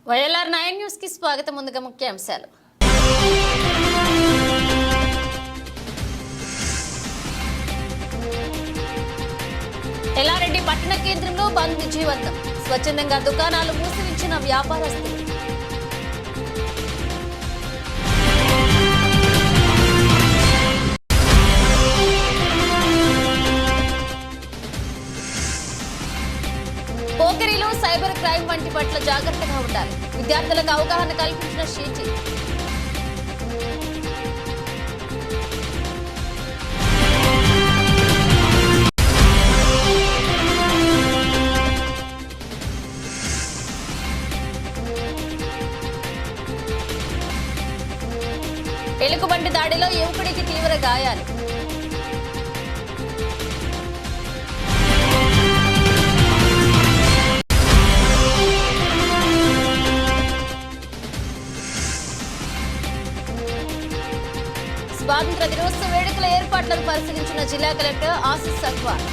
YLR 9 news కి స్వాగతం. ముందుగా ముఖ్యాంశాలు. ఎల్లారెడ్డి పట్టణ కేంద్రంలో బంద్ విజయవంతం. స్వచ్ఛందంగా దుకాణాలు మూసివించిన వ్యాపారస్తులు. పోకిరీలో సైబర్ క్రైమ్ వంటి పట్ల జాగ్రత్తగా ఉండాలి. విద్యార్థులకు అవగాహన కల్పించిన షీటీ. ఎలుకబంటి దాడిలో యువకుడికి తీవ్ర గాయాలు. స్వాతంత్ర దినోత్సవ వేడుకల ఏర్పాట్లను పరిశీలించిన జిల్లా కలెక్టర్ ఆశీష్ సగ్వార్.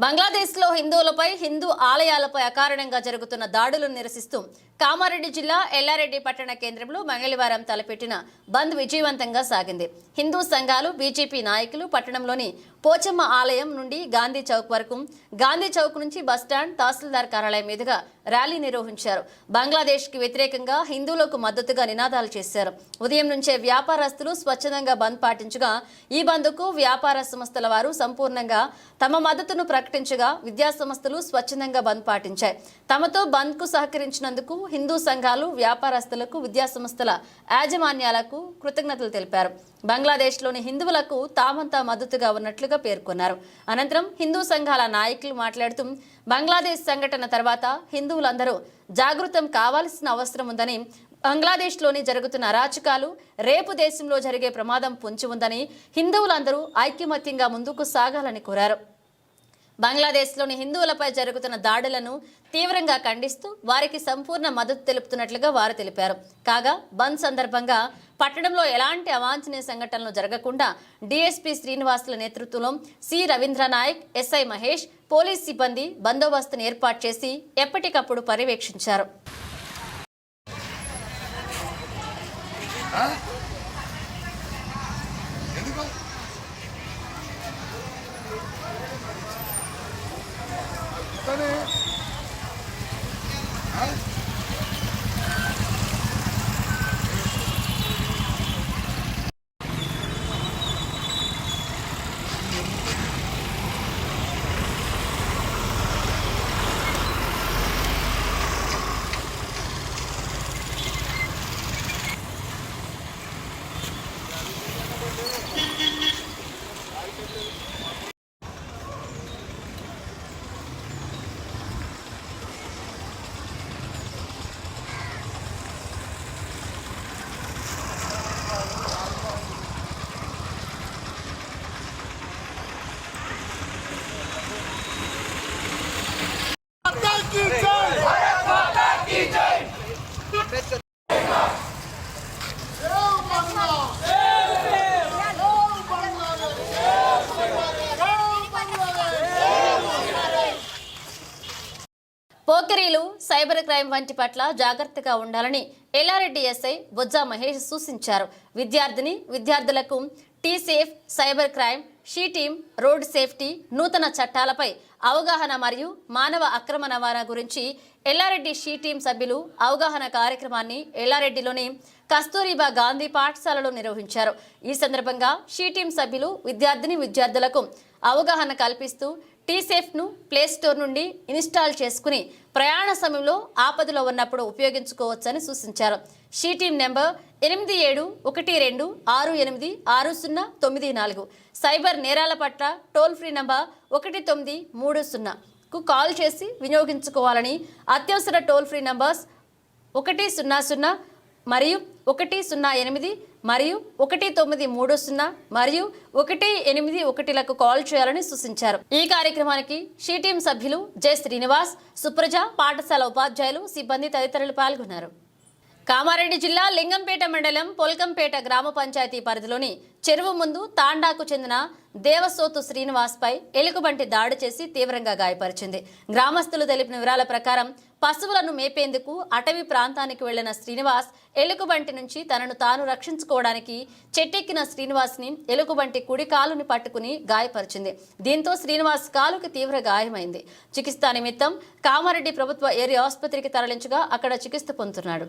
బంగ్లాదేశ్లో హిందువులపై, హిందూ ఆలయాలపై అకారణంగా జరుగుతున్న దాడులను నిరసిస్తూ కామారెడ్డి జిల్లా ఎల్లారెడ్డి పట్టణ కేంద్రంలో మంగళవారం తలపెట్టిన బంద్ విజయవంతంగా సాగింది. హిందూ సంఘాలు, బీజేపీ నాయకులు పట్టణంలోని పోచమ్మ ఆలయం నుండి గాంధీ చౌక్ వరకు, గాంధీ చౌక్ నుంచి బస్టాండ్, తహసీల్దార్ కార్యాలయం మీదుగా ర్యాలీ నిర్వహించారు. బంగ్లాదేశ్కి వ్యతిరేకంగా హిందువులకు మద్దతుగా నినాదాలు చేశారు. ఉదయం నుంచే వ్యాపారస్తులు స్వచ్ఛందంగా బంద్ పాటించగా, ఈ బంద్కు వ్యాపార సంస్థల వారు సంపూర్ణంగా తమ మద్దతును ప్రకటించగా, విద్యా సంస్థలు స్వచ్ఛందంగా బంద్ పాటించాయి. తమతో బంద్కు సహకరించినందుకు హిందూ సంఘాలు, వ్యాపారస్తులకు, విద్యా సంస్థల యాజమాన్యాలకు కృతజ్ఞతలు తెలిపారు. బంగ్లాదేశ్లోని హిందువులకు తామంతా మద్దతుగా ఉన్నట్లుగా పేర్కొన్నారు. అనంతరం హిందూ సంఘాల నాయకులు మాట్లాడుతూ, బంగ్లాదేశ్ సంఘటన తర్వాత హిందువులందరూ జాగృతం కావాల్సిన అవసరం ఉందని, బంగ్లాదేశ్లోని జరుగుతున్న అరాచకాలు రేపు దేశంలో జరిగే ప్రమాదం పొంచి ఉందని, హిందువులందరూ ఐక్యమత్యంగా ముందుకు సాగాలని కోరారు. బంగ్లాదేశ్లోని హిందువులపై జరుగుతున్న దాడులను తీవ్రంగా ఖండిస్తూ వారికి సంపూర్ణ మద్దతు తెలుపుతున్నట్లుగా వారు తెలిపారు. కాగా బంద్ సందర్భంగా పట్టణంలో ఎలాంటి అవాంఛనీయ సంఘటనలు జరగకుండా డీఎస్పీ శ్రీనివాసుల నేతృత్వంలో C Ravindra Nayak, SI Mahesh, police సిబ్బంది బందోబస్తును ఏర్పాటు చేసి ఎప్పటికప్పుడు పర్యవేక్షించారు. పోకిరీలు, సైబర్ క్రైమ్ వంటి పట్ల జాగ్రత్తగా ఉండాలని ఎల్లారెడ్డి ఎస్ఐ బొజ్జా మహేష్ సూచించారు. విద్యార్థులకు tea-safe, cyber crime, she team, road safety, నూతన చట్టాలపై అవగాహన మరియు మానవ అక్రమ రవాణా గురించి ఎల్లారెడ్డి షీ టీమ్ సభ్యులు అవగాహన కార్యక్రమాన్ని ఎల్లారెడ్డిలోని కస్తూరిబా గాంధీ పాఠశాలలో నిర్వహించారు. ఈ సందర్భంగా షీ టీమ్ సభ్యులు విద్యార్థులకు అవగాహన కల్పిస్తూ టీ-సేఫ్ను ప్లేస్టోర్ నుండి ఇన్స్టాల్ చేసుకుని ప్రయాణ సమయంలో ఆపదలో ఉన్నప్పుడు ఉపయోగించుకోవచ్చని సూచించారు. షీ టీమ్ నెంబర్ 8712686094 సైబర్ నేరాల పట్ల టోల్ ఫ్రీ నంబర్ 1930కు కాల్ చేసి వినియోగించుకోవాలని, అత్యవసర టోల్ ఫ్రీ నంబర్స్ 100 మరియు 108 మరియు 1930 మరియు 181లకు కాల్ చేయాలని సూచించారు. ఈ కార్యక్రమానికి షీ టీం సభ్యులు జె శ్రీనివాస్, సుప్రజ, పాఠశాల ఉపాధ్యాయులు, సిబ్బంది తదితరులు పాల్గొన్నారు. కామారెడ్డి జిల్లా లింగంపేట మండలం పొల్కంపేట గ్రామ పంచాయతీ పరిధిలోని చెరువు ముందు తాండాకు చెందిన దేవసోతు శ్రీనివాస్ పై ఎలుగుబంటి దాడి చేసి తీవ్రంగా గాయపరిచింది. గ్రామస్తులు తెలిపిన వివరాల ప్రకారం పశువులను మేపేందుకు అటవీ ప్రాంతానికి వెళ్లిన శ్రీనివాస్ ఎలుగుబంటి నుంచి తనను తాను రక్షించుకోవడానికి చెట్టెక్కిన శ్రీనివాస్ ని ఎలుగుబంటి కుడి కాలుని పట్టుకుని గాయపరిచింది. దీంతో శ్రీనివాస్ కాలుకి తీవ్ర గాయమైంది. చికిత్స నిమిత్తం కామారెడ్డి ప్రభుత్వ ఏరియా ఆసుపత్రికి తరలించగా అక్కడ చికిత్స పొందుతున్నాడు.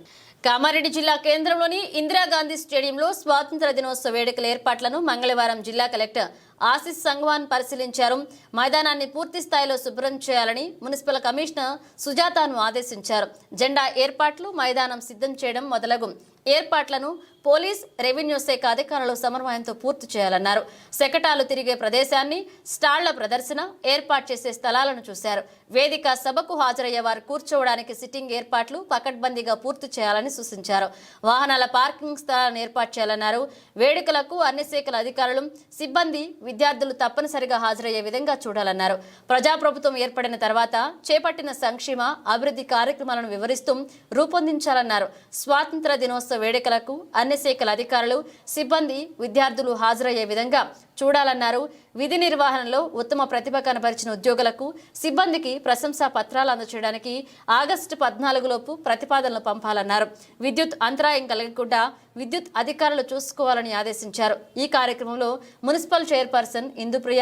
కామారెడ్డి జిల్లా కేంద్రంలోని ఇందిరాగాంధీ స్టేడియంలో స్వాతంత్ర దినోత్సవ వేడుకల ఏర్పాట్లను మంగళవారం జిల్లా కలెక్టర్ ఆశిష్ సంగ్వాన్ పరిశీలించారు. మైదానాన్ని పూర్తి స్థాయిలో శుభ్రం చేయాలని మున్సిపల్ కమిషనర్ సుజాతను ఆదేశించారు. జెండా ఏర్పాట్లు, మైదానం సిద్ధం చేయడం మొదలగు ఏర్పాట్లను పోలీస్, రెవెన్యూ శాఖ అధికారులు సమన్వయంతో పూర్తి చేయాలన్నారు. శకటాలు తిరిగే ప్రదేశాన్ని, స్టాళ్ల ప్రదర్శన ఏర్పాటు చేసే స్థలాలను చూశారు. వేదిక సభకు హాజరయ్యే వారు కూర్చోవడానికి సిట్టింగ్ ఏర్పాట్లు పకడ్బందీగా పూర్తి చేయాలని సూచించారు. వాహనాల పార్కింగ్ స్థలాలను ఏర్పాటు చేయాలన్నారు. వేడుకలకు అన్ని శాఖల అధికారులు, సిబ్బంది, విద్యార్థులు తప్పనిసరిగా హాజరయ్యే విధంగా చూడాలన్నారు. ప్రజాప్రభుత్వం ఏర్పడిన తర్వాత చేపట్టిన సంక్షేమ, అభివృద్ధి కార్యక్రమాలను వివరిస్తూ రూపొందించాలన్నారు. స్వాతంత్ర దినోత్సవ వేడుకలకు అన్ని శాఖల అధికారులు, సిబ్బంది, విద్యార్థులు హాజరయ్యే విధంగా చూడాలన్నారు. విధి నిర్వహణలో ఉత్తమ ప్రతిభ కనబరిచిన ఉద్యోగులకు, సిబ్బందికి ప్రశంసా పత్రాలు అందజేయడానికి ఆగస్టు 14లోపు ప్రతిపాదనలు పంపాలన్నారు. విద్యుత్ అంతరాయం కలగకుండా విద్యుత్ అధికారులు చూసుకోవాలని ఆదేశించారు. ఈ కార్యక్రమంలో municipal chairperson Indupriya,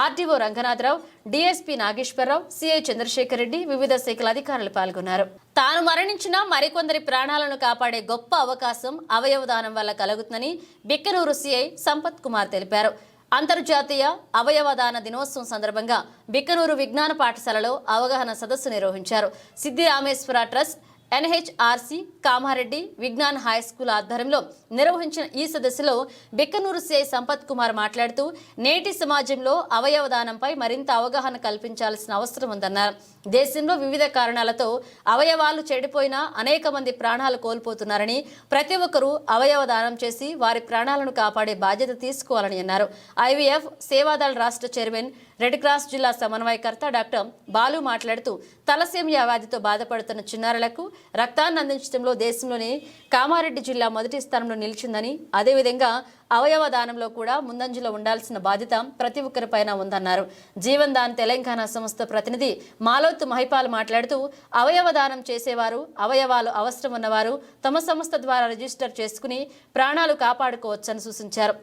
RDO Ranganatharao, DSP Nageswararao, CI Chandrasekhar Reddy, వివిధ శాఖల అధికారులు పాల్గొన్నారు. తాను మరణించిన మరికొందరి ప్రాణాలను కాపాడే గొప్ప అవకాశం అవయవదానం వల్ల కలుగుతుందని బిక్కనూరు సిఐ సంపత్ కుమార్ తెలిపారు. అంతర్జాతీయ అవయవదాన దినోత్సవం సందర్భంగా బిక్కనూరు విజ్ఞాన పాఠశాలలో అవగాహన సదస్సు నిర్వహించారు. Siddhi Rameshwara trust, NHRC, Kamareddy Vignan high school ఆధ్వర్యంలో నిర్వహించిన ఈ సదస్సులో బిక్కనూరు సిఐ సంపత్ కుమార్ మాట్లాడుతూ నేటి సమాజంలో అవయవదానంపై మరింత అవగాహన కల్పించాల్సిన అవసరం ఉందన్నారు. దేశంలో వివిధ కారణాలతో అవయవాలు చెడిపోయినా అనేక మంది ప్రాణాలు కోల్పోతున్నారని, ప్రతి ఒక్కరూ అవయవదానం చేసి వారి ప్రాణాలను కాపాడే బాధ్యత తీసుకోవాలని అన్నారు. ఐవీఎఫ్ సేవాదళ రాష్ట్ర చైర్మన్, రెడ్ క్రాస్ జిల్లా సమన్వయకర్త డాక్టర్ బాలు మాట్లాడుతూ తలసేమియా వ్యాధితో బాధపడుతున్న చిన్నారులకు రక్తాన్ని అందించడంలో దేశంలోనే కామారెడ్డి జిల్లా మొదటి స్థానంలో నిలిచిందని, అదేవిధంగా అవయవ దానంలో కూడా ముందంజలో ఉండాల్సిన బాధ్యత ప్రతి ఒక్కరిపైన ఉందన్నారు. జీవన్ దాన్ తెలంగాణ సంస్థ ప్రతినిధి మాలోత్ మహిపాల్ మాట్లాడుతూ అవయవ దానం చేసేవారు, అవయవాలు అవసరం ఉన్నవారు తమ సంస్థ ద్వారా రిజిస్టర్ చేసుకుని ప్రాణాలు కాపాడుకోవచ్చని సూచించారు.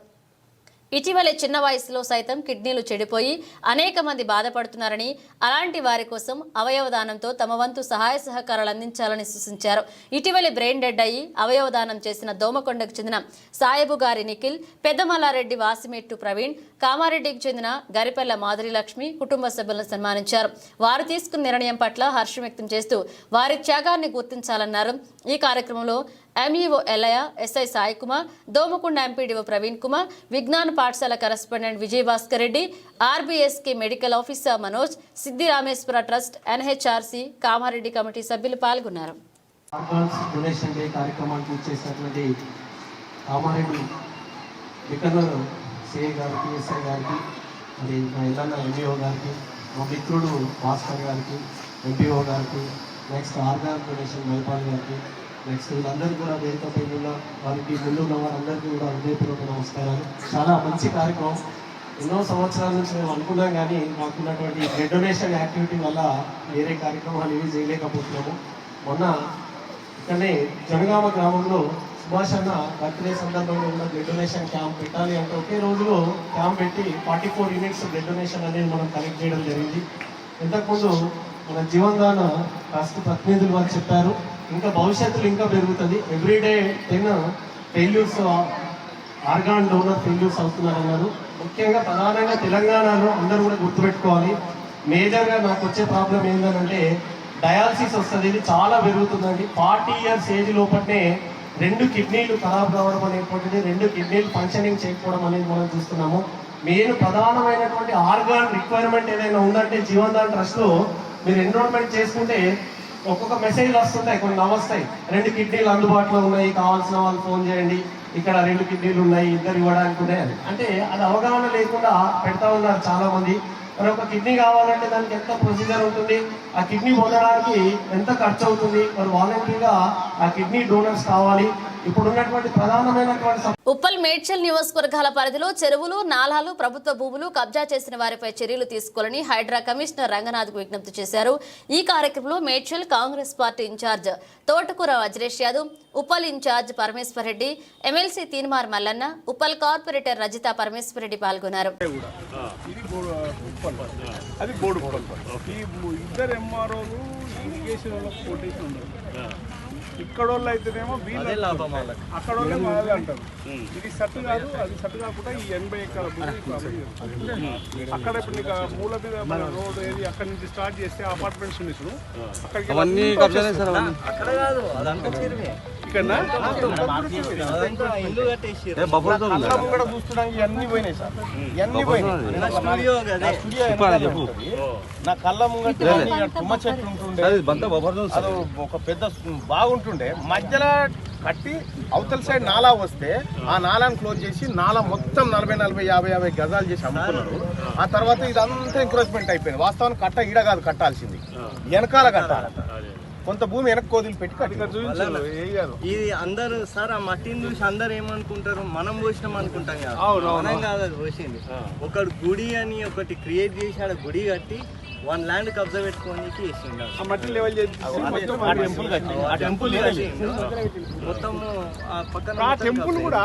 ఇటీవలే చిన్న వయసులో సైతం కిడ్నీలు చెడిపోయి అనేక మంది బాధపడుతున్నారని, అలాంటి వారి కోసం అవయవదానంతో తమ వంతు సహాయ సహకారాలు అందించాలని సూచించారు. ఇటీవలే బ్రెయిన్ డెడ్ అయ్యి అవయవదానం చేసిన దోమకొండకు చెందిన సాయబు గారి నిఖిల్, పెద్దమల్లారెడ్డి వాసిమెట్టు ప్రవీణ్, కామారెడ్డికి చెందిన గరిపెల్ల మాధురి లక్ష్మి కుటుంబ సభ్యులను సన్మానించారు. వారు తీసుకున్న నిర్ణయం పట్ల హర్షం వ్యక్తం చేస్తూ వారి త్యాగాన్ని గుర్తించాలన్నారు. ఈ కార్యక్రమంలో MEO Ellaiah, SI Sai Kumar, Domakonda MPDO Praveen Kumar, Vignana Pathashala correspondent Vijayabhaskar Reddy, RBSK medical officer Manoj, Siddhi Rameshwara trust, NHRC Kamareddy committee సభ్యులు పాల్గొన్నారు. సిఐ గారికి, ఎస్ఐ గారికి, మరి మా ఇళ్ళన్న ఎంఈఓ గారికి, మా మిత్రుడు భాస్కర్ గారికి, ఎంపీఓ గారికి, నెక్స్ట్ ఆర్గాన్ డొనేషన్ మైపాల్ గారికి, నెక్స్ట్ వీళ్ళందరూ కూడా వేదికపై ఉన్న వారికి ముందు ఉన్న వారందరికీ కూడా హృదయపూర్వక నమస్కారాలు. చాలా మంచి కార్యక్రమం. ఎన్నో సంవత్సరాల నుంచి మేము అనుకున్నాం, కానీ మాకున్నటువంటి బ్లడ్ డొనేషన్ యాక్టివిటీ వల్ల వేరే కార్యక్రమాలు ఏవి చేయలేకపోతున్నాము. మొన్న ఇక్కడనే జనగామ గ్రామంలో సుభాష్ అన్న బర్త్డే సందర్భంగా ఉన్న బ్లడ్ డొనేషన్ క్యాంప్ పెట్టాలి అంటే ఒకే రోజులో క్యాంప్ పెట్టి 44 యూనిట్స్ బ్లడ్ డొనేషన్ అనేది మనం కలెక్ట్ చేయడం జరిగింది. ఇంతకుముందు మన జీవన్ దాన్ ట్రస్ట్ ప్రతినిధులు వారు చెప్పారు, ఇంకా భవిష్యత్తులో ఇంకా పెరుగుతుంది. Everyday 10 failures, organ donor failures అవుతున్నారన్నారు. ముఖ్యంగా ప్రధానంగా తెలంగాణలో అందరూ కూడా గుర్తుపెట్టుకోవాలి. మేజర్గా నాకు వచ్చే ప్రాబ్లం ఏంటంటే డయాలసిస్ వస్తుంది. ఇది చాలా పెరుగుతుందండి. 40 ఇయర్స్ ఏజ్ లోపలనే 2 కిడ్నీలు ఖరాబ్ కావడం అనేటువంటిది, 2 కిడ్నీలు ఫంక్షనింగ్ చేయకపోవడం అనేది మనం చూస్తున్నాము. మెయిన్ ప్రధానమైనటువంటి ఆర్గాన్ రిక్వైర్మెంట్ ఏదైనా ఉందంటే జీవన్ దాన్ ట్రస్ట్లో మీరు ఎన్రోల్మెంట్ చేసుకుంటే ఒక్కొక్క మెసేజ్ వస్తుంటాయి, కొన్ని నమస్తాయి, 2 కిడ్నీలు అందుబాటులో ఉన్నాయి, కావాల్సిన వాళ్ళు ఫోన్ చేయండి, ఇక్కడ 2 కిడ్నీలు ఉన్నాయి, ఇద్దరు ఇవ్వడానికి ఉన్నాయి. అంటే అది అవగాహన లేకుండా పెడతా ఉన్నారు చాలా మంది. మరి ఒక కిడ్నీ కావాలంటే దానికి ఎంత ప్రొసీజర్ ఉంటుంది, ఆ కిడ్నీ పొందడానికి ఎంత ఖర్చు అవుతుంది, మరి వాలంటరీగా ఆ కిడ్నీ డోనర్స్ కావాలి. ఇప్పుడున్నటువంటి ప్రధానమైనటువంటి ఉప్పల్ మేడ్చల్ నియోజకవర్గాల పరిధిలో చెరువులు, నాలాలు, ప్రభుత్వ భూములు కబ్జా చేసిన వారిపై చర్యలు తీసుకోవాలని హైడ్రా కమిషనర్ రంగనాథ్ విజ్ఞప్తి చేశారు. ఈ కార్యక్రమంలో Medchal Congress party in charge Thotakura Vajresh Yadav, Uppal in charge Parameshwar Reddy, MLC Teenmar Mallanna, Uppal corporator Rajitha Parameshwar Reddy పాల్గొన్నారు. ఇక్కడ వాళ్ళు అయితేనేమో వీళ్ళు లాభం, అక్కడ వాళ్ళే మాదే అంటారు. ఇది సట్టు కాదు, అది సట్టు కాకుండా ఈ 80 ఎకరాల అక్కడ ఇప్పుడు నీకు మూల మీద మన రోడ్ ఏది అక్కడ నుంచి స్టార్ట్ చేస్తే అపార్ట్మెంట్స్ ఉన్నాయి చూడు, అక్కడికి అక్కడ కాదు ఇక్కడ చూస్తున్నాం. ఇవన్నీ పోయినాయి సార్, ఇవన్నీ పోయినాయి. నా కళ్ళ ముంగట తుమ్మ చెట్లు ఉంటుండే, అది ఒక పెద్ద బాగుంటుండే, మధ్యలో కట్టి అవతల సైడ్ నాలా వస్తే ఆ నాలాను క్లోజ్ చేసి నాలా మొత్తం 40-50 గజాలు చేసి అమ్ముకున్నారు. ఆ తర్వాత ఇదంతా ఎంకరేజ్మెంట్ అయిపోయింది. వాస్తవానికి కట్ట ఈడ కాదు కట్టాల్సింది, వెనకాల కట్టాలి. కొంత భూమి వెనక్కి వదిలి పెట్టి ఇది అందరు సార్ ఆ మట్టిని చూసి అందరు ఏమనుకుంటారు, మనం పోసినాం అనుకుంటాం కదా. మనం కాదు అది పోసింది. ఒకటి గుడి అని ఒకటి క్రియేట్ చేసి ఆడ గుడి కట్టి 1 ల్యాండ్ కబ్జా పెట్టుకోనికి మట్టి లెవెల్ మొత్తం పక్కన టెంపుల్ కూడా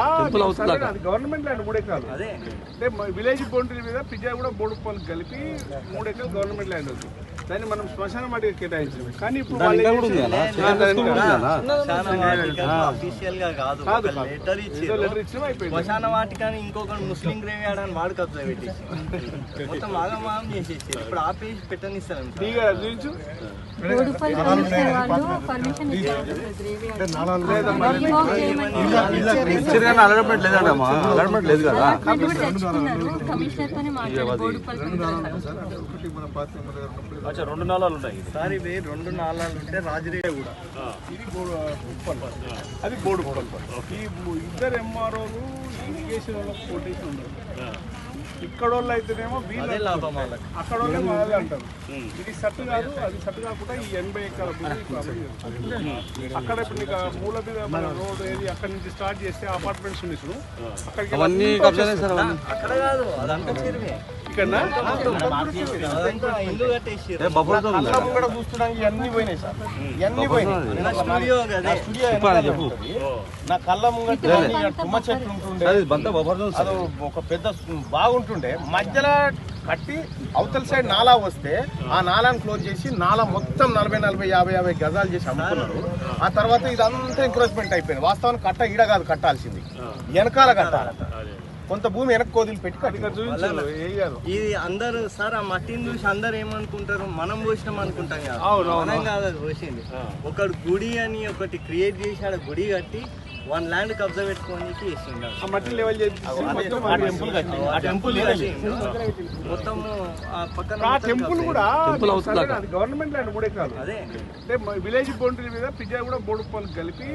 గవర్నమెంట్ ల్యాండ్ 3 ఎకరాలు. అదే అంటే విలేజ్ బౌండరీ మీద పిజ్జా కూడా బోడుపాలు కలిపి 3 ఎకరాలు గవర్నమెంట్ ల్యాండ్ ఉంది. దాన్ని మనం శ్మశాన వాటికి కేటాయించాము. కానీ ఇప్పుడు అఫీషియల్ గా కాదు, లెటర్ ఇచ్చి శ్మశాన వాటికని ఇంకొకటి ముస్లిం గ్రేవ్ యార్డ్ అని వాడు కబ్జా పెట్టేసి మొత్తం ఆగమాగం చేసేసి ఇప్పుడు ఆపేసి పెట్టనిస్తాను. అలర్ట్మెంట్ లేదమ్మా, అలర్ట్మెంట్ లేదు కదా. అచ్చా 2 నాలాలు ఉన్నాయి సార్. ఇవి 2 నాలాలు ఉంటే రాజరేయ కూడా ఇది అది బోర్డు. ఈ ఇద్దరు ఎంఆర్ఓలు ఇరిగేషన్ వాళ్ళకి కొటేషన్ ఉండదు. ఇక్కడ వాళ్ళు అయితేనేమో వీళ్ళు లాభం, అక్కడ వాళ్ళే మాదే అంటారు. ఇది సట్టు కాదు, అది సట్టు కాకుండా ఈ 80 ఎకరాల అక్కడ ఇప్పుడు నీకు మూల మీద మన రోడ్ ఏది అక్కడ నుంచి స్టార్ట్ చేస్తే అపార్ట్మెంట్స్ ఉన్నాయి చూడు, అక్కడికి అక్కడ కాదు అదంతా ఇక్కడ ఇల్లు కట్టేసి కూడా చూస్తున్నాం. ఇవన్నీ పోయినాయి సార్, ఇవన్నీ పోయినాయి. నా కళ్ళ ముంగట తుమ్మ చెట్లు ఉంటుండే, అది ఒక పెద్ద బాగుంటుండే, మధ్యలో కట్టి అవతల సైడ్ నాలా వస్తే ఆ నాలాను క్లోజ్ చేసి నాలా మొత్తం 40-50 గజాలు చేసి అమ్ముకున్నారు. ఆ తర్వాత ఇదంతా ఎంకరేజ్మెంట్ అయిపోయింది. వాస్తవానికి కట్ట ఈడ కాదు కట్టాల్సింది, వెనకాల కట్టాలి. కొంత భూమి వెనక్కి వదిలి పెట్టి ఇది అందరు సార్ ఆ మట్టిని చూసి అందరు ఏమనుకుంటారు, మనం పోసినాం అనుకుంటాం కదా. మనం కాదు అది పోసింది. ఒకటి గుడి అని ఒకటి క్రియేట్ చేసి ఆడ గుడి కట్టి 1 ల్యాండ్ కబ్జా పెట్టుకోనికి మట్టి లెవెల్ మొత్తం పక్కన టెంపుల్ కూడా గవర్నమెంట్ ల్యాండ్ 3 ఎకరాలు. అదే అంటే విలేజ్ బౌండరీ మీద పిజ్జా కూడా బోడుపాలు కలిపి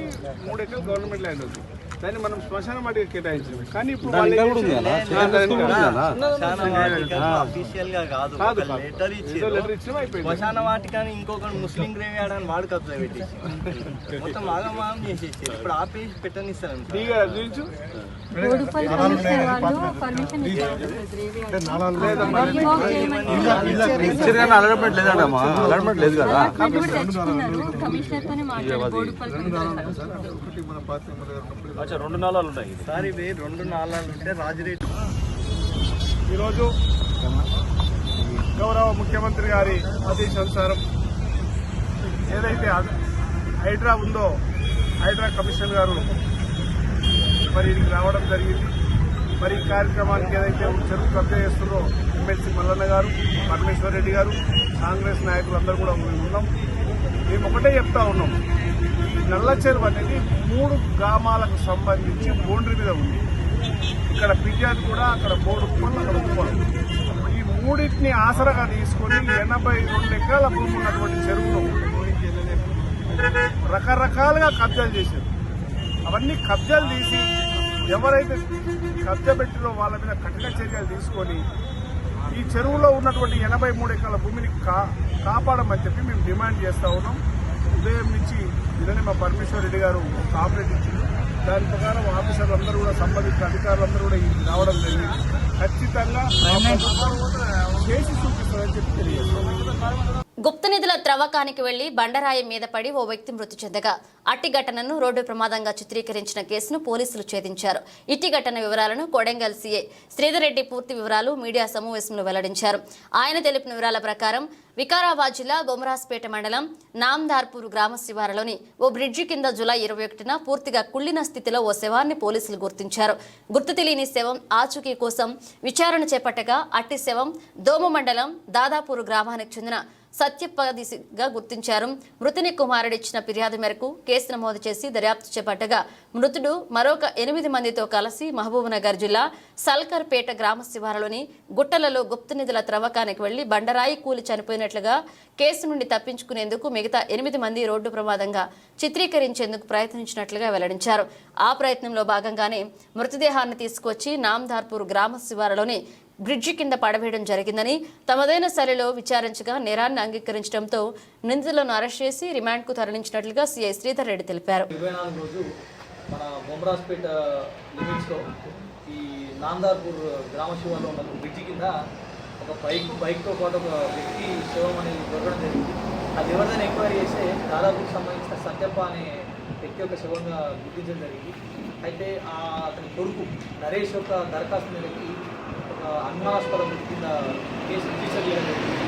3 ఎకరాలు గవర్నమెంట్ ల్యాండ్ ఉంది. దాన్ని మనం శ్మశాన వాటికి కేటాయించాము. కానీ ఇప్పుడు అఫీషియల్ గా కాదు, లెటర్ ఇచ్చి శ్మశాన వాటికని ఇంకొకటి ముస్లిం గ్రేవ్ యార్డ్ అని వాడు కబ్జా పెట్టేసి మొత్తం ఆగమాగం చేసేసి ఇప్పుడు ఆపేసి పెట్టనిస్తాను. అలర్ట్మెంట్ లేదమ్మా, అలర్ట్మెంట్ లేదు కదా. అచ్చా 2 నాలాలు ఉన్నాయి సార్. ఇవి 2 నాలాలు ఉంటే రాజరేట్. ఈరోజు గౌరవ ముఖ్యమంత్రి గారి ఆదేశానుసారం ఏదైతే హైడ్రా ఉందో, హైడ్రా కమిషన్ గారు మరి ఇక్కడికి రావడం జరిగింది. మరి ఈ కార్యక్రమానికి ఏదైతే చెరువు కబ్జా చేస్తున్నారో ఎమ్మెల్సీ మల్లన్న గారు, పరమేశ్వర్ రెడ్డి గారు, కాంగ్రెస్ నాయకులు అందరూ కూడా ఉన్నాం. మేము ఒకటే చెప్తా ఉన్నాం, ఈ నల్ల చెరువు అనేది 3 గ్రామాలకు సంబంధించి బౌండరీ మీద ఉంది. ఇక్కడ పిజ్జాది కూడా, అక్కడ బోడుప్పల్, అక్కడ ఉప్పల్. ఈ మూడింటిని ఆసరాగా తీసుకొని 82 ఎకరాల భూమి ఉన్నటువంటి చెరువును రకరకాలుగా కబ్జాలు చేశారు. అవన్నీ కబ్జాలు తీసి ఎవరైతే కబ్జా పెట్టినో వాళ్ళ మీద కఠిన చర్యలు తీసుకొని ఈ చెరువులో ఉన్నటువంటి 83 ఎకరాల భూమిని కాపాడమని చెప్పి మేము డిమాండ్ చేస్తూ ఉన్నాం. ఉదయం నుంచి నిన్ననే మా పరమేశ్వర్ రెడ్డి గారు కాంప్లైంట్ ఇచ్చింది. దాని ప్రకారం ఆఫీసర్లందరూ కూడా సంబంధిత అధికారులందరూ కూడా రావడం జరిగింది. ఖచ్చితంగా చేసి చూపిస్తారని చెప్పి తెలియజేస్తాం. గుప్త నిధుల త్రవ్వకానికి వెళ్లి బండరాయి మీద పడి ఓ వ్యక్తి మృతి చెందగా అట్టి ఘటనను రోడ్డు ప్రమాదంగా చిత్రీకరించిన కేసును పోలీసులు ఛేదించారు. ఇట్టి ఘటన వివరాలను కొడంగల్ సీఐ శ్రీధర్ రెడ్డి పూర్తి వివరాలు మీడియా సమావేశంలో వెల్లడించారు. ఆయన తెలిపిన వివరాల ప్రకారం వికారాబాద్ జిల్లా బొమరాజ్పేట మండలం నామ్దార్పూర్ గ్రామ శివారులోని ఓ బ్రిడ్జి కింద జూలై 21న పూర్తిగా కుళ్లిన స్థితిలో ఓ శవాన్ని పోలీసులు గుర్తించారు. గుర్తు తెలియని శవం ఆచూకీ కోసం విచారణ చేపట్టగా అట్టి శవం దోమ మండలం దాదాపూర్ గ్రామానికి చెందిన సత్యపదిగా గుర్తించారు. మృతుని కుమారుడిచ్చిన ఫిర్యాదు మేరకు కేసు నమోదు చేసి దర్యాప్తు చేపట్టగా మృతుడు మరొక 8 మందితో కలిసి మహబూబ్నగర్ జిల్లా సల్కర్పేట గ్రామ శివారులోని గుట్టలలో గుప్త నిధుల త్రవ్వకానికి వెళ్లి బండరాయి కూలి చనిపోయినట్లుగా కేసు నుండి తప్పించుకునేందుకు మిగతా 8 మంది రోడ్డు ప్రమాదంగా చిత్రీకరించేందుకు ప్రయత్నించినట్లుగా వెల్లడించారు. ఆ ప్రయత్నంలో భాగంగానే మృతదేహాన్ని తీసుకొచ్చి నామ్దార్పూర్ గ్రామ శివారులోని బ్రిడ్జి కింద పడవేయడం జరిగిందని తమదైన శైలిలో విచారించగా నేరాన్ని అంగీకరించడంతో నిందితులను అరెస్ట్ చేసి రిమాండ్కు తరలించినట్లుగా సీఐ శ్రీధర్ రెడ్డి తెలిపారు. 24 రోజు మన బొమరాజ్పేట లిమిట్స్లో ఈ నాందార్పూర్ గ్రామ శివార్లో ఉన్న బ్రిడ్జి కింద ఒక బైక్తో పాటు ఒక వ్యక్తి శవం అనేది దొరకడం జరిగింది. అది ఎవరిదైనా ఎంక్వైరీ చేస్తే దాదాపుకి సంబంధించిన సత్యప్ప అనే వ్యక్తి యొక్క శవంగా గుర్తించడం జరిగింది. అయితే అతని కొడుకు నరేష్ యొక్క దరఖాస్తు మీదకి అనుమానాస్పద మృతి కింద కేసు రిజిస్టర్ చేయడం జరిగింది.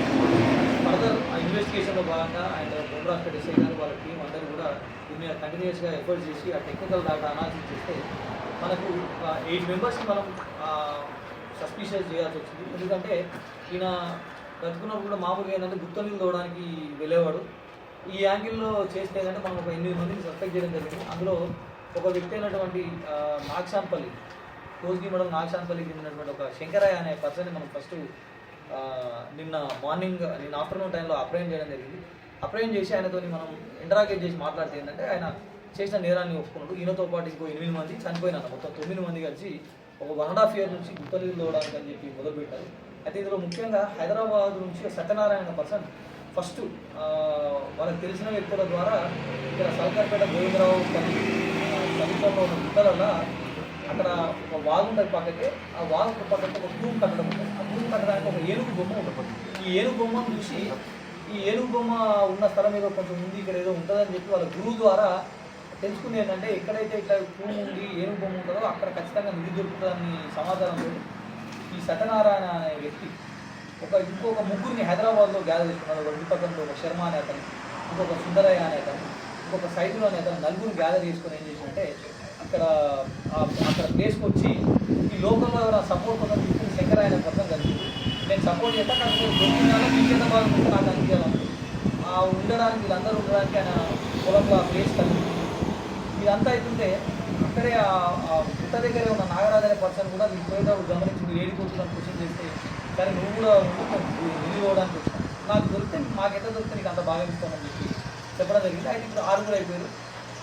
ఫర్దర్ ఆ ఇన్వెస్టిగేషన్లో భాగంగా అండ్ బొమరాజ్పేట ఎస్ఐ గారు వాళ్ళ టీం అందరూ కూడా దీని మీద కంటిన్యూస్గా ఎఫర్ట్స్ చేసి ఆ టెక్నికల్ డేటా అనాలిసిస్ చేస్తే మనకు 8 మెంబర్స్ని మనం సస్పీషియస్ చేయాల్సి వచ్చింది. ఎందుకంటే ఈయన బతుకున్నప్పుడు కూడా మామూలుగా ఏంటంటే గుప్త నిధులు తోవడానికి వెళ్ళేవాడు. ఈ యాంగిల్లో చేస్తే ఏంటంటే మనం ఒక 8 మందిని సస్పెక్ట్ చేయడం జరిగింది. అందులో ఒక వ్యక్తి అయినటువంటి నాగశాన్పల్లి కోస్గి మండలం నాగశాన్పల్లికి చెందినటువంటి ఒక శంకరయ్య అనే పర్సన్ని మనం ఫస్ట్ నిన్న ఆఫ్టర్నూన్ టైంలో అప్రహెండ్ చేయడం జరిగింది. అప్రహెండ్ చేసి ఆయనతో మనం ఇంటరాగేట్ చేసి మాట్లాడితే ఏంటంటే ఆయన చేసిన నేరాన్ని ఒప్పుకున్నాడు. ఈయనతో పాటు ఇంకో 8 మంది చనిపోయినారు. మొత్తం 9 మంది కలిసి ఒక 1.5 year నుంచి గుప్త నిధులు తోవడానికి అని చెప్పి మొదలుపెట్టారు. అయితే ఇందులో ముఖ్యంగా హైదరాబాద్ నుంచి సత్యనారాయణ పర్సన్ ఫస్ట్ వాళ్ళకి తెలిసిన వ్యక్తుల ద్వారా ఇక్కడ సల్కర్పేట గోవిందరావు సమీపంలో ఉన్న గుట్టలలో అక్కడ ఒక వాగు ఉంటుంది పక్కకి. ఆ వాగు పక్కకి ఒక భూమి కట్టడం ఉంటుంది. ఆ భూమి కట్టడానికి ఒక ఏనుగు బొమ్మ ఉంటుంది. ఈ ఏనుగు బొమ్మను చూసి ఈ ఏనుగు బొమ్మ ఉన్న స్థలం ఏదో కొంచెం ఉంది, ఇక్కడ ఏదో ఉంటుందని చెప్పి వాళ్ళ గురువు ద్వారా తెలుసుకుంది. ఏంటంటే ఎక్కడైతే ఇట్లా భూమి ఉంది ఏనుగు బొమ్మ ఉంటుందో అక్కడ ఖచ్చితంగా నిధి దొరుకుతుందని సమాచారంతో ఈ సత్యనారాయణ అనే వ్యక్తి ఇంకొక ముగ్గురిని హైదరాబాద్లో గ్యాదర్ చేసుకున్నాడు. ఒక విపకంలో ఒక శర్మ అనే అతను, ఇంకొక సుందరయ్య అనే అతను, ఇంకొక సైదులు అనే అతను, నలుగురిని గ్యాదర్ చేసుకొని ఏం చేసినట్టే అక్కడ ప్లేస్కి వచ్చి ఈ లోకల్లో నా సపోర్ట్ ఉన్న వ్యక్తిని శంకరయ్య అనే పర్సన్ కలిసింది. నేను సపోర్ట్ చేస్తాను, నాకు దొరికిందాలో మీకేత బాగా ఉంటే నాకు అనిపించాలి. ఉండడానికి వీళ్ళందరూ ఉండడానికి ఆయన పొలంలో ఆ ప్లేస్ కలిగింది. ఇదంతా అవుతుంటే అక్కడే ఆ గుట్ట దగ్గరే ఉన్న నాగరాజు అనే పర్సన్ కూడా మీకు పోయేటప్పుడు గమనించి మీరు ఏడిపోతుందని క్వశ్చన్ చేస్తే సరే నువ్వు కూడా నిలిపోవడానికి వచ్చాను, నాకు దొరికితే మాకెంత దొరికితే నీకు అంత బాగా ఇస్తానని చెప్పి చెప్పడం జరిగింది. అయితే ఇప్పుడు 6 అయిపోయారు.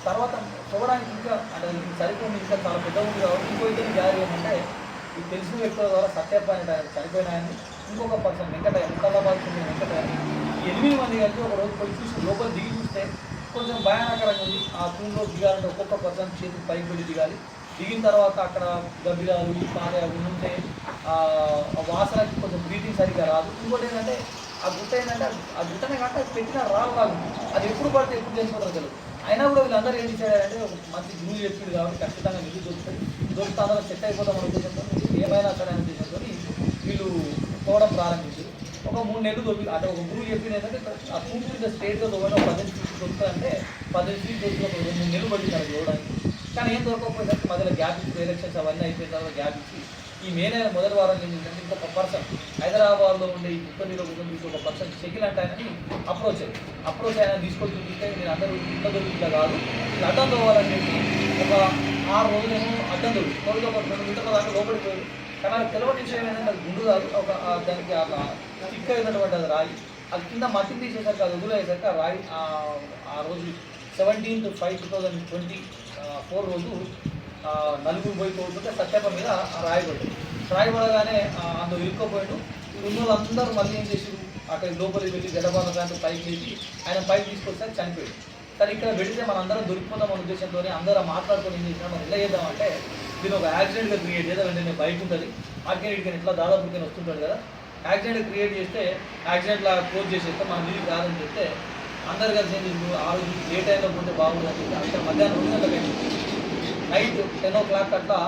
తర్వాత చూడడానికి ఇంకా అంటే సరిపోయింది, ఇంకా చాలా పెద్ద ఉంది కాబట్టి ఇంకో ఇద్దరు గ్యాదర్ చేయమంటే ఈ తెలిసిన వ్యక్తుల ద్వారా సత్యప్ప అనే చనిపోయిన ఆయన్ని, ఇంకొక పర్సన్ వెంకటయ్య, ముస్తాబాద్ చెందిన వెంకటయ్య, 8 మంది కలిసి ఒక రోజు పోయి చూసి లోపల దిగి చూస్తే కొంచెం భయానకరంగా ఉంది. ఆ తూన్లో దిగాలంటే ఒక్కొక్క పర్సన్ చేతికి పైకి వెళ్ళి దిగాలి. దిగిన తర్వాత అక్కడ గబ్బిలాలు పారే అవి ఉంటే ఆ వాసనకి కొంచెం బ్రీతింగ్ సరిగ్గా రాదు. ఇంకోటి ఏంటంటే ఆ గుట్ట ఏంటంటే ఆ గుట్టనే కాక అది పెట్టిన రాళ్ళు లాగా అది ఎప్పుడు పడితే ఎప్పుడు చేసిపోతారు తెలియదు. అయినా కూడా వీళ్ళందరూ ఏం చేశారంటే ఒక మంచి గురువు చెప్పింది కాబట్టి ఖచ్చితంగా నిధి దొరుకుతా అందరూ సెట్ అయిపోతాం అనే ఉద్దేశంతో ఏమైనా సరే అనే ఉద్దేశంతో వీళ్ళు తోవడం ప్రారంభించారు. ఒక 3 నెలలు దొరికి అంటే ఒక గురువు చెప్పింది ఏంటంటే ఆ పూర్తి మీద స్టేట్గా దొరకడం 15 feet దొరుకుతుందంటే 15 feet దొరికి 2 నెలలు పడింది అది చూడడానికి. కానీ ఏం దొరకకపోయేసరికి మధ్యలో గ్యాప్ ఇచ్చి ఎలక్షన్స్ అవన్నీ అయిపోయిన తర్వాత గ్యాప్ ఇచ్చి ఈ మే నెల మొదటి వారం ఏంటంటే ఇంకొక పర్సన్ హైదరాబాద్లో ఉండే ఈ గుప్పనిలో కూర్చొని ఒక పర్సన్ షకిల్ అంటే ఆయనని అప్రోచ్ ఆయన తీసుకొని చూపిస్తే నేను అందరూ ఇంట్లో దొరికిందా కాదు ఇలా అడ్డం తోవాలని చెప్పి ఒక 6 రోజులేమో అడ్డం దొరికి రోజులో ఒక 2 మీటర్ల దాకా లోపలికి పోయి. కానీ అది తెలవని విషయం ఏంటంటే అది గుండు కాదు, ఒక దానికి అలా స్టిక్ అయినటువంటి అది రాయి. అది కింద మట్టిని తీసేసరికి అది వదిలేసరికి ఆ రాయి ఆ రోజు 17/5/2024 రోజు నలుగురు పోయి తోడుతుంటే సత్యప్ప మీద రాయబడి రాయబడగానే అందులో ఇరుక్కోపోయాడు. ఉన్న వాళ్ళందరూ మళ్ళీ ఏం చేసారు, అక్కడ లోపలికి వెళ్ళి గడపాల దాంట్లో పైకి వెళ్ళి ఆయన పైకి తీసుకొస్తే చనిపోయాడు. కానీ ఇక్కడ పెడితే మన అందరం దొరికిపోతాం అనే ఉద్దేశంతో అందరూ మాట్లాడుకొని ఏం చేసినా మనం ఎలా చేద్దామంటే దీని ఒక యాక్సిడెంట్గా క్రియేట్ చేద్దాం. వెంటనే బైక్ ఉంటుంది అక్కడికి ఇక్కడికి ఇట్లా దాదాపు వస్తుంటాడు కదా, యాక్సిడెంట్ క్రియేట్ చేస్తే యాక్సిడెంట్లా క్లోజ్ చేసేస్తే మన మీదికి రాదని చెప్తే అందరు కలిసి ఏం చేసి ఆ రోజు ఏ టైంలో పోతే బాగుంటుందని చెప్పి అక్కడ మధ్యాహ్నం 2 గంటలకి నైట్ 10 o'clock అట్లా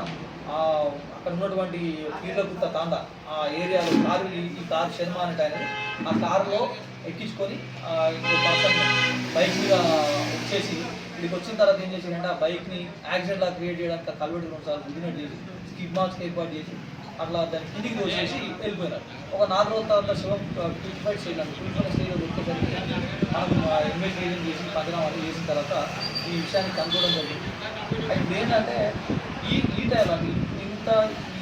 అక్కడ ఉన్నటువంటి కీళ్ళగుత్త తాండ ఆ ఏరియాలో కారు ఈ కారు శర్మ అనే ఆయన ఆ కారులో ఎక్కించుకొని ఇంకో పర్సన్ బైక్ మీద వచ్చేసి ఇక్కడికి వచ్చిన తర్వాత ఏం చేశారంటే ఆ బైక్ని యాక్సిడెంట్లా క్రియేట్ చేయడానికి కల్వెట్ 2 సార్లు గుద్దినట్టు చేసి స్కిడ్ మార్క్స్ ఏర్పాటు చేసి అట్లా దాన్ని కిందికి వచ్చేసి వెళ్ళిపోయినారు. ఒక 4 రోజుల తర్వాత శివం క్రూసిఫైడ్ స్టేజ్ అంటే క్రూసిఫైడ్ స్టేజ్లో వచ్చేసరికి మనం ఇన్వెస్టిగేషన్ చేసి పంచనామాలు చేసిన తర్వాత ఈ విషయాన్ని కనుగొనడం జరిగింది. అయితే ఏంటంటే ఈ టైం అది ఇంత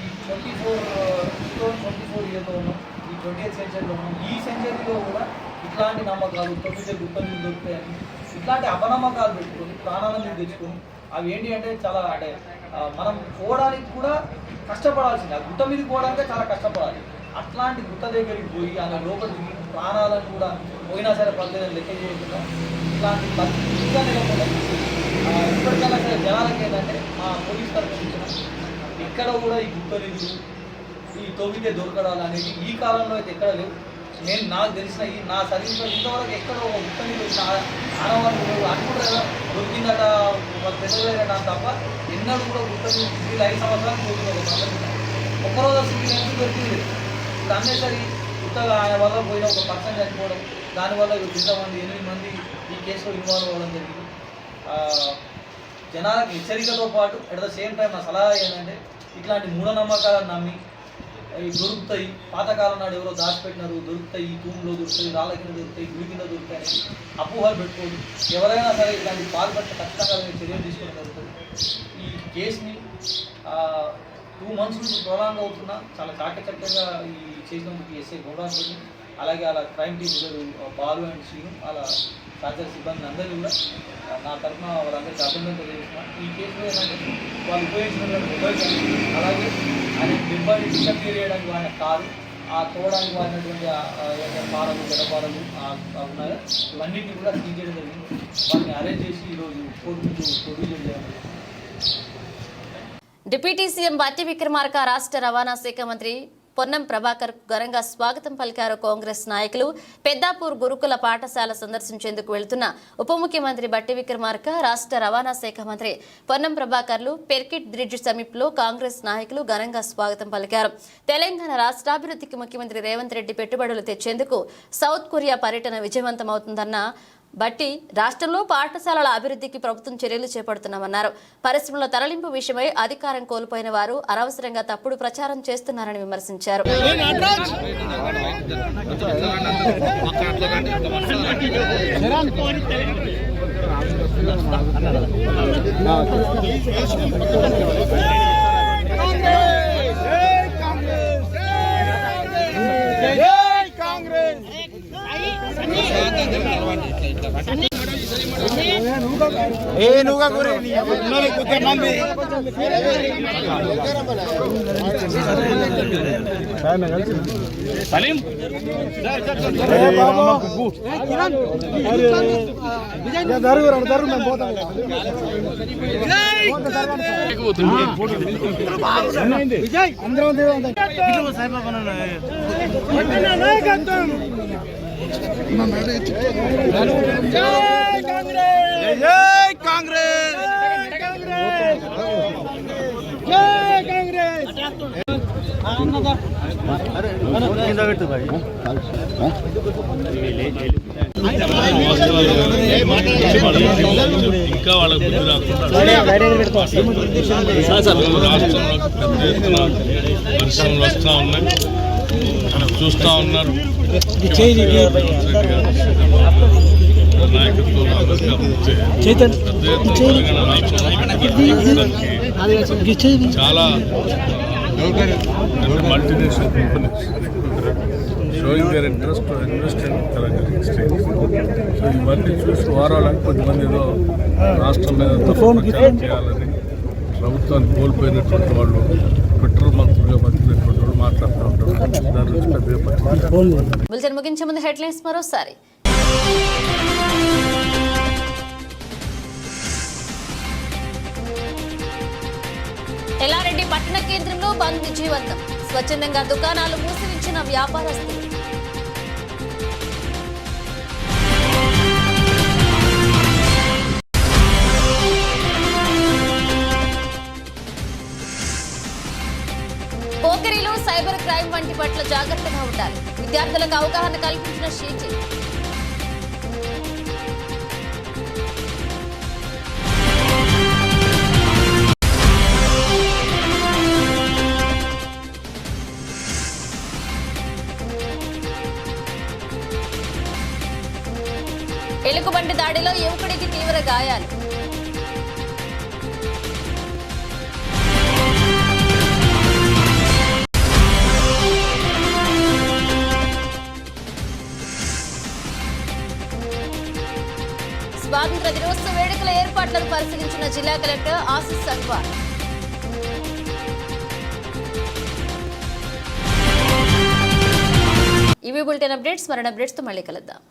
ఈ 24 ఇయర్లో ఉన్నాం, ఈ 20th సెంచరీలో ఉన్నాం. ఈ సెంచరీలో కూడా ఇట్లాంటి నమ్మకాలు 9 గుప్పలు దొరుకుతాయని ఇట్లాంటి అపనమ్మకాలు పెట్టుకొని ప్రాణాలను తెచ్చుకొని అవి ఏంటి అంటే చాలా అంటే మనం పోవడానికి కూడా కష్టపడాల్సింది. ఆ గుట్ట మీదకి పోవడానికే చాలా కష్టపడాలి. అట్లాంటి గుట్ట దగ్గరికి పోయి ఆయన లోపల ప్రాణాలను కూడా పోయినా సరే పర్లేదని లెక్క చేయకుండా ఇట్లాంటి పరిస్థితిగా ఇప్పటికైనా సరే జనాలకి ఏంటంటే మా పోలీస్ తరఫున ఎక్కడ కూడా ఈ గుట్ట నిధులు ఈ తొవ్వితే దొరకడాలు అనేది ఈ కాలంలో అయితే ఎక్కడ లేవు. నాకు తెలిసిన నా సర్వీస్లో ఇంతవరకు ఎక్కడ ఒక గుట్ట నిధులు ఆడవాళ్ళు అనుకుంటారు కదా దొరికిందట పెద్దలేదట తప్ప ఎన్నడూ కూడా గుట్ట నిధులు 5 సంవత్సరాలు పోతుంది. ఒక్కరోజు సివిల్ ఎందుకు దొరికింది. ఇప్పుడు అన్నేసరి గుట్టగా ఆయన వల్ల పోయిన ఒక పర్సన్ చనిపోవడం, దానివల్ల ఇంతమంది 8 మంది ఈ కేసులో ఇన్వాల్వ్ అవ్వడం జరిగింది. జనాలకు హెచ్చరికతో పాటు అట్ ద సేమ్ టైం నా సలహా ఏంటంటే ఇట్లాంటి మూఢనమ్మకాలను నమ్మి ఇవి దొరుకుతాయి, పాతకాలం నాడు ఎవరో దాచిపెట్టినారు దొరుకుతాయి, ఈ తూములో దొరుకుతాయి, రాళ్ళ కింద దొరుకుతాయి, గుడి కింద దొరుకుతాయి అనేది అపోహలు పెట్టుకోదు. ఎవరైనా సరే ఇట్లాంటి పాల్పడితే ఖచ్చితంగా చర్యలు తీసుకోవడం జరుగుతుంది. ఈ కేసుని 2 months నుంచి ప్రొలాంగ్ అవుతున్నా చాలా చాకచక్యంగా ఈ చేసినందుకు ఎస్ఐ గౌరవాన్ని అలాగే అలా crime team Balu and Srinu అలా సహచర సిబ్బంది అందరినీ కూడా నా తరఫున వాళ్ళందరికీ అభినందన తెలియజేస్తున్నాను. ఈ కేసులో ఏంటంటే వాళ్ళు ఉపయోగించినటువంటి మొబైల్ అలాగే ఆయన డిబ్బాని డిసప్పియర్ చేయడానికి వాడిన కారు, ఆ తోవడానికి వాడినటువంటి పారలు గడపారలు ఉన్నాయో ఇవన్నింటినీ కూడా సీజ్ చేయడం జరిగింది. వాటిని అరెస్ట్ చేసి ఈరోజు కోర్టు ముందు ప్రొడ్యూస్ చేయడం జరిగింది. డిప్యూటీ సీఎం బట్టి విక్రమార్క రాష్ట్ర రవాణా శాఖ మంత్రి పొన్నం ప్రభాకర్ ఘనంగా స్వాగతం పలికారు. కాంగ్రెస్ నాయకులు పెద్దాపూర్ గురుకుల పాఠశాల సందర్శించేందుకు వెళ్తున్న ఉప ముఖ్యమంత్రి బట్టి విక్రమార్క, రాష్ట్ర రవాణా శాఖ మంత్రి పొన్నం ప్రభాకర్లు పెర్కిట్ బ్రిడ్జ్ సమీపంలో కాంగ్రెస్ నాయకులు ఘనంగా స్వాగతం పలికారు. తెలంగాణ రాష్ట్రాభివృద్ధికి ముఖ్యమంత్రి రేవంత్ రెడ్డి పెట్టుబడులు తెచ్చేందుకు సౌత్ కొరియా పర్యటన విజయవంతమవుతుందన్న బట్టి రాష్ట్రంలో పాఠశాలల అభివృద్ధికి ప్రభుత్వం చర్యలు చేపడుతున్నామన్నారు. పరిశ్రమల తరలింపు విషయమై అధికారం కోల్పోయిన వారు అనవసరంగా తప్పుడు ప్రచారం చేస్తున్నారని విమర్శించారు. ఇంకా వాళ్ళకి బుద్ధి రాకుండా పరిశ్రమలు వస్తూ ఉన్నాయి, చూస్తూ ఉన్నారు. చాలా multinational companies showing their interest invest in Telangana exchange. So ఇవన్నీ చూసి వారాలని కొద్దిమంది ఏదో రాష్ట్రం మీద ప్రచారం చేయాలని ప్రభుత్వాన్ని కోల్పోయినటువంటి వాళ్ళు ట్విట్టర్ మంత్రులుగా బతికినటువంటి వాళ్ళు మాట్లాడుతూ ఉంటారు. దాని గురించి పెద్దగా పట్టించుకోరు. బులెటిన్ ముగించే ముందు హెడ్లైన్స్ మరోసారి. ఎల్లారెడ్డి పట్టణ కేంద్రంలో బంద్ విజయవంతం. స్వచ్ఛందంగా దుకాణాలు మూసివించిన వ్యాపారస్తులు. పోకిరీలు, సైబర్ క్రైమ్ వంటి పట్ల జాగ్రత్తగా ఉండాలి. విద్యార్థులకు అవగాహన కల్పించిన షీజీ. ఎలుగుబంటి దాడిలో యువకుడికి తీవ్ర గాయాలు. స్వాతంత్ర దినోత్సవ వేడుకల ఏర్పాట్లను పరిశీలించిన జిల్లా కలెక్టర్ ఆశీస్ సంగ్వార్. ఇవి బులెటిన్ అప్డేట్స్. మరిన్ని అప్డేట్స్ తో మళ్ళీ కలుద్దాం.